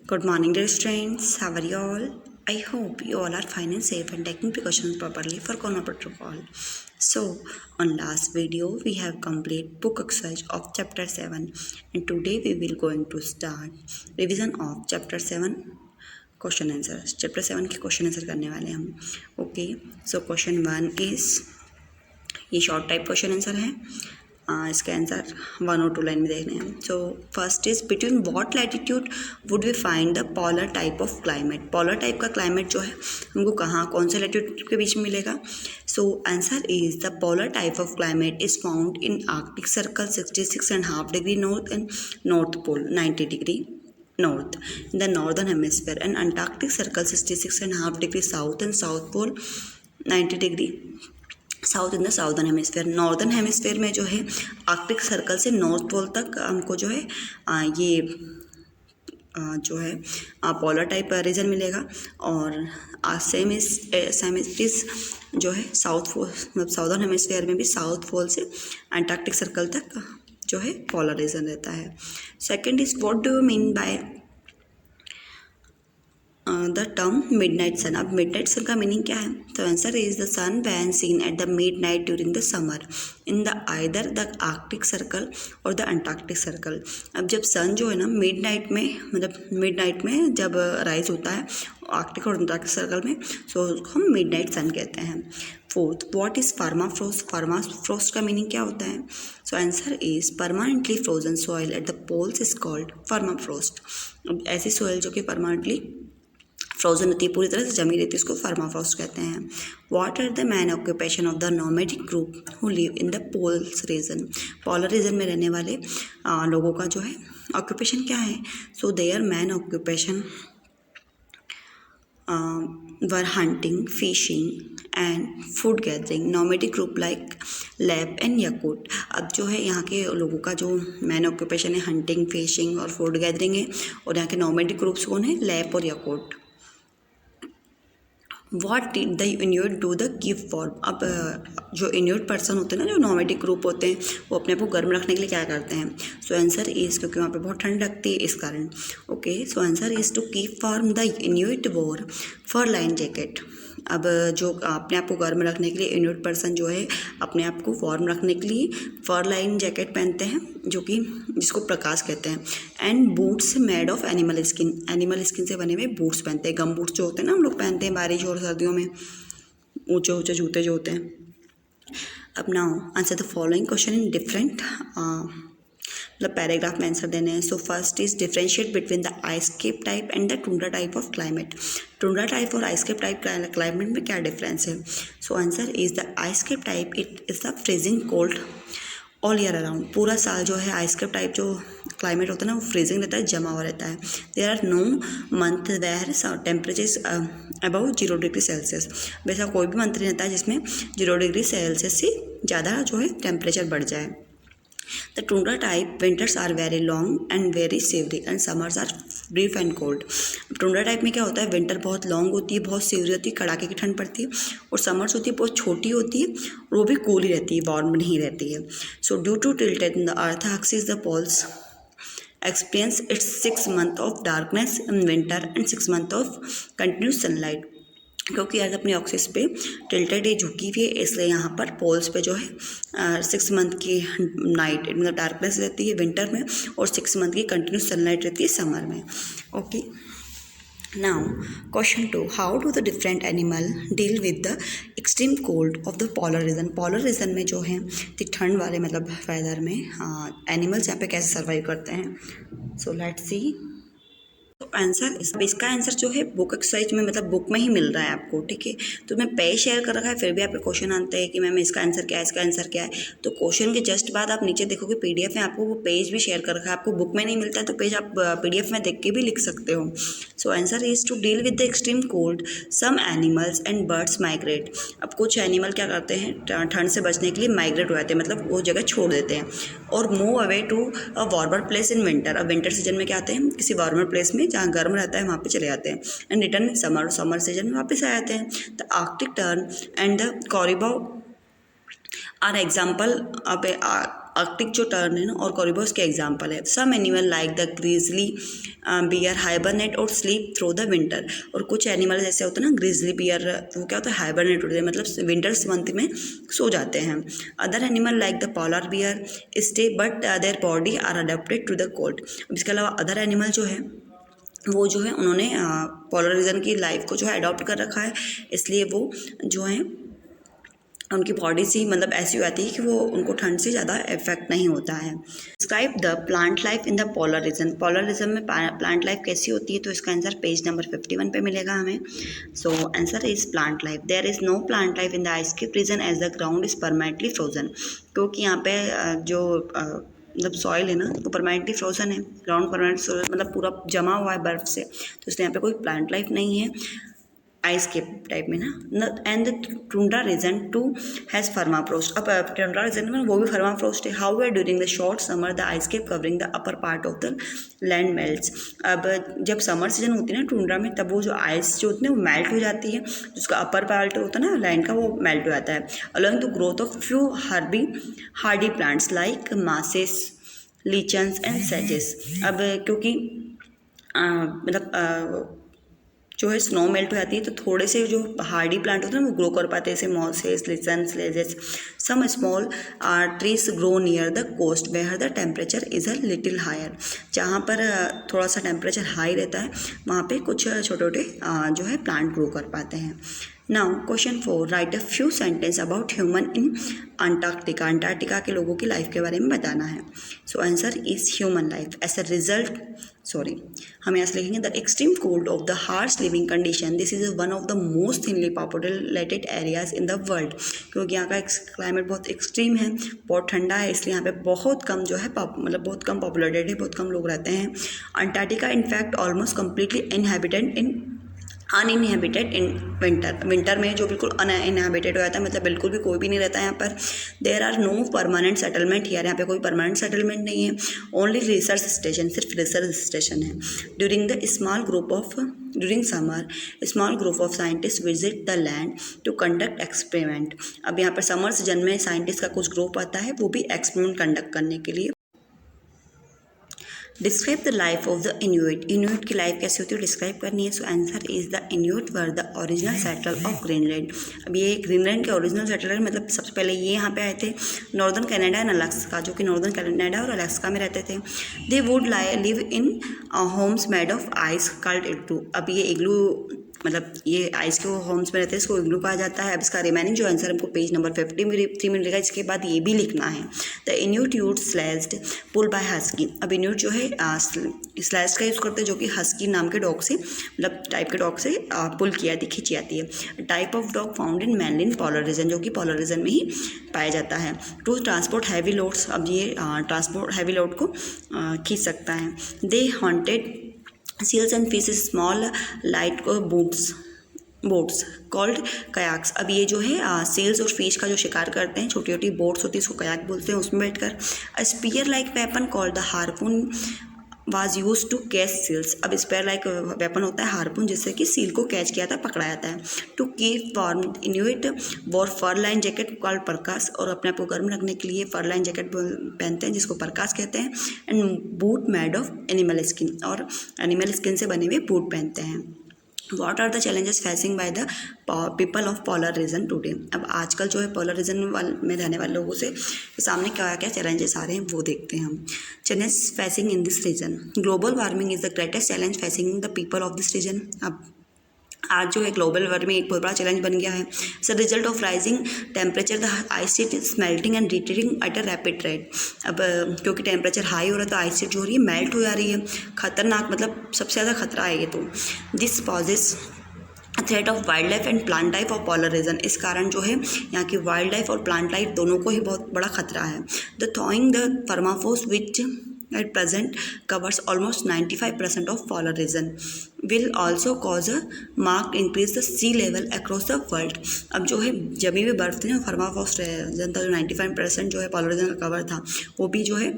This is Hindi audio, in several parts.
Good morning, dear students. How are you all? I hope you all are fine and safe and taking precautions properly for corona protocol. So, on last video, we have complete book exercise of chapter 7, and today we will going to start revision of chapter 7 question answer. Chapter 7 के क्वेश्चन आंसर करने वाले हम. ओके, सो क्वेश्चन 1 इज, ये शॉर्ट टाइप क्वेश्चन आंसर है. इसका आंसर 1 और 2 लाइन में देखने हैं. So first is, between what latitude would we find the polar type of climate. Polar type का क्लाइमेट जो है हमको कहाँ, कौन से लैटिट्यूड के बीच में मिलेगा. So answer is, the polar type of climate is found in Arctic circle 66.5 degree north and north pole 90 degree north in the northern hemisphere, and Antarctic circle 66.5 degree south and south pole 90 degree south in the southern hemisphere. Northern hemisphere में जो है आर्कटिक सर्कल से नॉर्थ पोल तक हमको जो है ये जो है पोलर टाइप रीजन मिलेगा. और सेम इज जो है साउथ पोल, मतलब साउदर्न हेमिस्फेयर में भी साउथ पोल से अंटार्कटिक सर्कल तक जो है पोलर रीजन रहता है. Second is, what do you mean by the term midnight sun. अब मिडनाइट सन का मीनिंग क्या है. तो answer is, the sun when seen at the midnight during the summer in the either the Arctic Circle और द अंटार्कटिक सर्कल. अब जब सन जो है ना मिड नाइट में, मतलब मिड नाइट में जब राइज होता है आर्कटिक और अंटार्कटिक सर्कल में, सो हम मिड नाइट सन कहते हैं. Fourth, what is permafrost. Permafrost का मीनिंग क्या होता है. So answer is, permanently frozen soil at the poles is called permafrost. अब ऐसी सॉइल जो कि परमानेंटली फ्रोजन होती है, पूरी तरह से जमी रहती है, उसको परमाफ्रोस्ट कहते हैं. What are the main occupation of the nomadic group who live in the poles region. Polar region में रहने वाले लोगों का जो है ऑक्यूपेशन क्या है. So their main occupation were hunting, fishing and food gathering. Nomadic group like Lapp and Yakut. अब जो है यहाँ के लोगों का जो मैन ऑक्यूपेशन है हंटिंग, फिशिंग और फूड गैदरिंग है. और यहाँ के नोमैडिक ग्रुप्स कौन है, लैप और याकूट. What did the Inuit do the give for. अब जो इन्यूट पर्सन होते हैं ना, जो नोमैडिक ग्रुप होते हैं, वो अपने आप को गर्म रखने के लिए क्या करते हैं. सो आंसर इज, क्योंकि वहाँ पे बहुत ठंड लगती है इस कारण. Okay, so answer is, to keep warm the Inuit wore fur line jacket. अब जो अपने आप को गर्म रखने के लिए इन्यूट पर्सन जो है अपने आप को वार्म रखने के लिए फर लाइन जैकेट पहनते हैं, जो कि जिसको प्रकाश कहते हैं. And boots made of animal skin. Animal skin से बने हुए बूट्स पहनते हैं. गम बूट्स जो होते हैं ना हम लोग पहनते हैं बारिश और सर्दियों में, ऊंचे ऊंचे जूते जो होते हैं. अब now answer the following question in different, मतलब पैराग्राफ में आंसर देने हैं. So first is, differentiate between the ice cap type and the tundra type of climate. Tundra type और आइस केप टाइप क्लाइमेट में क्या डिफरेंस है. So answer is, the ice cap type it is the freezing cold all year around. पूरा साल जो है आइस केप टाइप जो क्लाइमेट होता है ना, वो फ्रीजिंग रहता है, जमा हुआ रहता है. There are no month where temperature about 0 degree Celsius. वैसा कोई भी मंथ नहीं रहता है जिसमें 0 डिग्री सेल्सियस से ज़्यादा जो है टेम्परेचर बढ़ जाए. The tundra type winters are very long and very savory and summers are brief and cold. Tundra type में क्या होता है, विंटर बहुत लॉन्ग होती है, बहुत सेवरी होती है, कड़ाके की ठंड पड़ती है. और समर्स होती है बहुत छोटी होती है और वो भी कूल ही रहती है, वार्म नहीं रहती है. So due to tilted in the earth axis the poles experience its 6 months of darkness in winter and 6 months of continuous sunlight. क्योंकि अर्थ अपनी ऑक्सिस पे टिल्टेड है, झुकी हुई है, इसलिए यहाँ पर पोल्स पे जो है 6 मंथ की नाइट, मतलब डार्कनेस रहती है विंटर में, और 6 मंथ की कंटिन्यूस सनलाइट रहती है समर में. Okay, now question 2, how do the different animal deal with the extreme cold of the polar region. Polar region में जो है ठंड वाले मतलब वेदर में एनिमल्स यहाँ पे कैसे सर्वाइव करते हैं. So let's see. तो आंसर, इसका आंसर जो है बुक एक्सरसाइज में, मतलब बुक में ही मिल रहा है आपको. ठीक है, तो मैं पेज शेयर कर रखा है, फिर भी आप पे क्वेश्चन आते हैं कि मैम इसका आंसर क्या है, इसका आंसर क्या है. तो क्वेश्चन के जस्ट बाद आप नीचे देखोगे पीडीएफ में आपको वो पेज भी शेयर कर रखा है. आपको बुक में नहीं मिलता है तो पेज आप पीडीएफ में देख के भी लिख सकते हो. So answer is, to deal with the extreme cold some animals and birds migrate. अब कुछ एनिमल क्या करते हैं, ठंड से बचने के लिए माइग्रेट हो जाते हैं, मतलब वो जगह छोड़ देते हैं, और move away to a warmer place in winter. अब विंटर सीजन में क्या आते हैं, किसी वार्मर प्लेस में जहाँ गर्म रहता है वहाँ पे चले जाते हैं. And return in summer season में वापस आ जाते हैं. The Arctic tern and the caribou are example. अब आर्कटिक जो टर्न है ना और कॉरिबोस के एग्जाम्पल है। Some animal like the grizzly bear hibernate और स्लीप थ्रू द विंटर। और कुछ एनिमल जैसे होते हैं ना, ग्रिजली बियर, वो क्या होता है, हाइबरनेट होते हैं, मतलब विंटर्स मंथ में सो जाते हैं। Other animal like the polar bear stay but their body are adapted to the cold. इसके अलावा अदर एनिमल जो है वो जो है उन्होंने पोलर रीजन की लाइफ को जो है अडॉप्ट कर रखा है, इसलिए वो जो है उनकी बॉडी से मतलब ऐसी हो जाती है कि वो उनको ठंड से ज़्यादा इफेक्ट नहीं होता है। Describe the plant life in the polar region. Polar region में प्लांट लाइफ कैसी होती है, तो इसका आंसर पेज नंबर 51 पे मिलेगा हमें। So answer is plant life. There is no plant life in the ice cap region as the ground is permanently frozen. क्योंकि यहाँ पे जो मतलब सॉइल है ना, तो परमानेंटली फ्रोजन है, ग्राउंड परमानेंट मतलब पूरा जमा हुआ है बर्फ से, तो इसलिए यहाँ पे कोई प्लांट लाइफ नहीं है आइस के टाइप में ना। And the tundra region too has permafrost. अब टुंड्रा रीजन में वो भी फर्माफ्रोस्ट है। However during the short summer the ice cap covering the upper part of the land melts. अब जब समर सीजन होती है ना टुंड्रा में, तब वो जो आइस जो होती है वो मेल्ट हो जाती है, जिसका अपर पार्ट होता है ना लैंड का, वो मेल्ट हो जाता है। Along the growth of few hardy plants like mosses, lichens and सेजेस। अब क्योंकि मतलब जो है स्नो मेल्ट हो जाती है, तो थोड़े से जो हार्डी प्लांट होते हैं वो ग्रो कर पाते हैं, जैसे mosses, lichens, sedges. Some small trees grow near the coast where the temperature is a little higher. जहाँ पर थोड़ा सा टेम्परेचर हाई रहता है, वहाँ पे कुछ छोटे छोटे जो है प्लांट ग्रो कर पाते हैं। Now question 4, write a few sentence about human in Antarctica. Antarctica के लोगों की लाइफ के बारे में बताना है। So answer is human life. As a result हम यहाँ से लिखेंगे the extreme cold of the harsh living condition, this is one of the most thinly populated areas in the world. क्योंकि यहाँ का क्लाइमेट बहुत एक्सट्रीम है, बहुत ठंडा है, इसलिए यहाँ पे बहुत कम जो है मतलब बहुत कम पॉपुलेटेड है, बहुत कम लोग रहते हैं। Antarctica in fact almost completely inhabited in uninhabited in winter में जो बिल्कुल अनइनहेबिटेड हो जाता है, मतलब बिल्कुल भी कोई भी नहीं रहता है यहाँ पर। There are no permanent settlement here, यहाँ पे कोई परमानेंट सेटलमेंट नहीं है। ओनली रिसर्च स्टेशन, सिर्फ रिसर्च स्टेशन है। During summer small group of scientist visit the land to conduct experiment. अब यहाँ पर समर सीजन में साइंटिस्ट का कुछ ग्रुप आता है, वो भी एक्सपेरिमेंट कंडक्ट करने के लिए। Describe the life of the Inuit. Inuit की लाइफ कैसी होती है डिस्क्राइब करनी है। So answer is the Inuit were the original settler of Greenland. अब ये ग्रीनलैंड के ओरिजिनल सेटलर, मतलब सबसे पहले ये यहाँ पे आए थे नॉर्दर्न कनाडा एंड अलास्का, जो कि नॉर्दर्न कनाडा और अलास्का में रहते थे। They would live in homes made of ice called igloo. अब ये इग्लू मतलब ये आइस के होम्स में रहते हैं, इसको इग्लू कहा जाता है। अब इसका रिमेनिंग जो आंसर हमको पेज नंबर 53 में मिलेगा। इसके बाद ये भी लिखना है, the Inuit use sledged pull by husky. अब इन्यूट जो है स्लेज्ड का यूज़ करते हैं, जो कि हस्की नाम के डॉग से मतलब टाइप के डॉग से पुल किया जाती, खींची जाती है। Type of dog found in mainly in polar region, जो कि पोलर रीजन में ही पाया जाता है। टू ट्रांसपोर्ट हैवी लोड्स, अब ये ट्रांसपोर्ट हैवी लोड को खींच सकता है। They hunted seals and fish small light boats called kayaks. अब ये जो है सेल्स और फिश का जो शिकार करते हैं, छोटी छोटी बोट्स होती है, उसको कयाक बोलते हैं, उसमें बैठकर। A spear like weapon called the harpoon was use to catch seals. अब स्पेयर लाइक वेपन होता है हार्पून, जिससे कि सील को कैच किया था, पकड़ाया जाता है। To keep warm Inuit wore fur line jacket called parkas. और अपने आप को गर्म रखने के लिए फर लाइन जैकेट पहनते हैं, जिसको परकास कहते हैं। And boot made of animal skin, और एनिमल स्किन से बने हुए बूट पहनते हैं। What are the challenges facing by the people of polar region today? अब आजकल जो है पोलर रीजन में रहने वाले लोगों से सामने क्या क्या चैलेंजेस आ रहे हैं वो देखते हैं हम। Challenge facing in this region, global warming is the greatest challenge facing the people of this region. अब आज जो है ग्लोबल वार्मिंग एक बहुत बड़ा चैलेंज बन गया है। So result of rising temperature the ice sheet is melting and retreating at a rapid rate. अब क्योंकि टेम्परेचर हाई हो रहा है तो आइस शीट जो हो रही है मेल्ट हो जा रही है, खतरनाक, मतलब सबसे ज़्यादा खतरा है ये। तो this poses threat of wild life and plant life of polar region. इस कारण जो है यहाँ की वाइल्ड लाइफ और प्लांट लाइफ दोनों को ही बहुत बड़ा खतरा है। The thawing the permafrost which at present covers almost 95% of polar region will also cause a marked increase the sea level across the world। अब जो है जमी हुई बर्फ थी ना, परमाफ्रॉस्ट रीजन था, जो 95% जो है पोलर रीजन का कवर था, वो भी जो है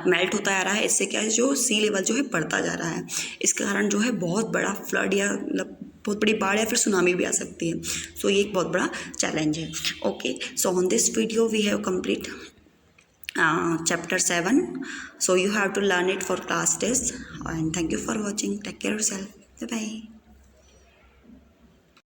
मेल्ट होता आ रहा है। इससे क्या है, जो सी लेवल जो है बढ़ता जा रहा है। इसके कारण जो है बहुत बड़ा फ्लड या मतलब बहुत बड़ी बाढ़ या फिर सुनामी भी आ सकती है। सो ये एक बहुत बड़ा चैलेंज है। Okay, so on this video we have complete chapter 7. So you have to learn it for class test, and thank you for watching. Take care of yourself. Bye bye.